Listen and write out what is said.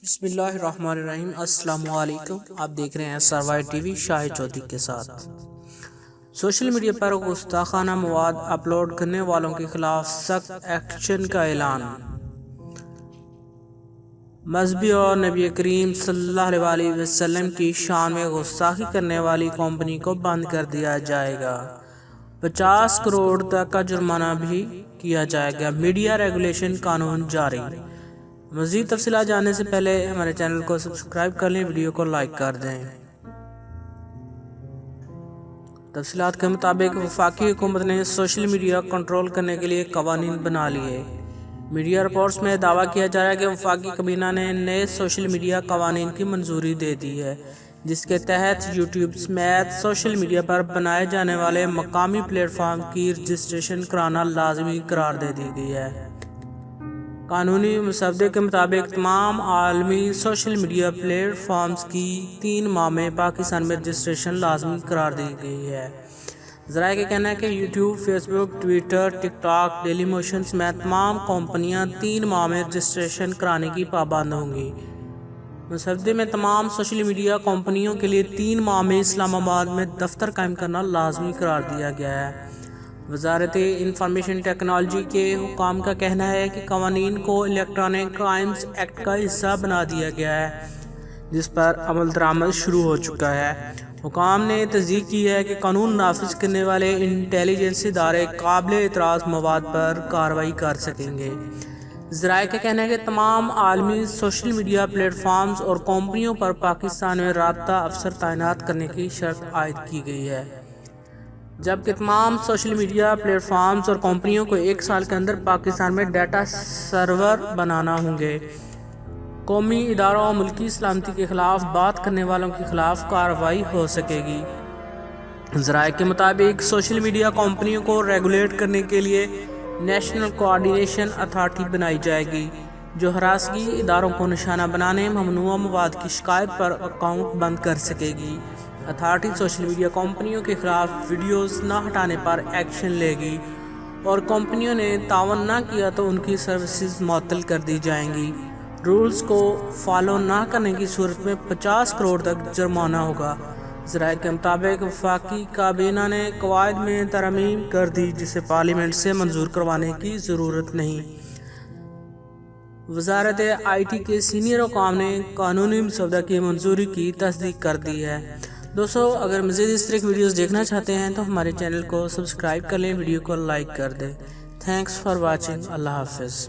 بسم اللہ الرحمن الرحیم۔ السلام علیکم، آپ دیکھ رہے ہیں سروائے ٹی وی شاہد چودھری کے ساتھ۔ سوشل میڈیا پر گستاخانہ مواد اپلوڈ کرنے والوں کے خلاف سخت ایکشن کا اعلان۔ مذہبی اور نبی کریم صلی اللہ علیہ وسلم کی شان میں گستاخی کرنے والی کمپنی کو بند کر دیا جائے گا۔ 50 کروڑ تک کا جرمانہ بھی کیا جائے گا۔ میڈیا ریگولیشن قانون جاری۔ مزید تفصیلات جاننے سے پہلے ہمارے چینل کو سبسکرائب کر لیں، ویڈیو کو لائک کر دیں۔ تفصیلات کے مطابق وفاقی حکومت نے سوشل میڈیا کنٹرول کرنے کے لیے قوانین بنا لیے۔ میڈیا رپورٹس میں دعویٰ کیا جا رہا ہے کہ وفاقی کابینہ نے نئے سوشل میڈیا قوانین کی منظوری دے دی ہے، جس کے تحت یوٹیوب سمیت سوشل میڈیا پر بنائے جانے والے مقامی پلیٹ فارم کی رجسٹریشن کرانا لازمی قرار دے دی گئی ہے۔ قانونی مسودے کے مطابق تمام عالمی سوشل میڈیا پلیٹ فارمز کی 3 ماہ میں پاکستان میں رجسٹریشن لازمی قرار دی گئی ہے۔ ذرائع کا کہنا ہے کہ یوٹیوب، فیس بک، ٹویٹر، ٹک ٹاک، ڈیلی موشن سمیت تمام کمپنیاں 3 ماہ میں رجسٹریشن کرانے کی پابند ہوں گی۔ مسودے میں تمام سوشل میڈیا کمپنیوں کے لیے 3 ماہ میں اسلام آباد میں دفتر قائم کرنا لازمی قرار دیا گیا ہے۔ وزارت انفارمیشن ٹیکنالوجی کے حکام کا کہنا ہے کہ قوانین کو الیکٹرانک کرائمز ایکٹ کا حصہ بنا دیا گیا ہے، جس پر عمل درآمد شروع ہو چکا ہے۔ حکام نے تصدیق کی ہے کہ قانون نافذ کرنے والے انٹیلیجنس ادارے قابل اعتراض مواد پر کارروائی کر سکیں گے۔ ذرائع کا کہنا ہے کہ تمام عالمی سوشل میڈیا پلیٹ فارمز اور کمپنیوں پر پاکستان میں رابطہ افسر تعینات کرنے کی شرط عائد کی گئی ہے، جبکہ تمام سوشل میڈیا پلیٹ فارمز اور کمپنیوں کو 1 سال کے اندر پاکستان میں ڈیٹا سرور بنانا ہوں گے۔ قومی اداروں اور ملکی سلامتی کے خلاف بات کرنے والوں کے خلاف کارروائی ہو سکے گی۔ ذرائع کے مطابق سوشل میڈیا کمپنیوں کو ریگولیٹ کرنے کے لیے نیشنل کوآرڈینیشن اتھارٹی بنائی جائے گی، جو ہراسگی اداروں کو نشانہ بنانے، ممنوعہ مواد کی شکایت پر اکاؤنٹ بند کر سکے گی۔ اتھارٹی سوشل میڈیا کمپنیوں کے خلاف ویڈیوز نہ ہٹانے پر ایکشن لے گی، اور کمپنیوں نے تعاون نہ کیا تو ان کی سروسز معطل کر دی جائیں گی۔ رولز کو فالو نہ کرنے کی صورت میں 50 کروڑ تک جرمانہ ہوگا۔ ذرائع کے مطابق وفاقی کابینہ نے قواعد میں ترمیم کر دی، جسے پارلیمنٹ سے منظور کروانے کی ضرورت نہیں۔ وزارت آئی ٹی کے سینئر حکام نے قانونی مسودہ کی منظوری کی تصدیق کر دی ہے۔ دوستو، اگر مزید اس طرح کی ویڈیوز دیکھنا چاہتے ہیں تو ہمارے چینل کو سبسکرائب کر لیں، ویڈیو کو لائک کر دیں۔ Thanks for watching. اللہ حافظ۔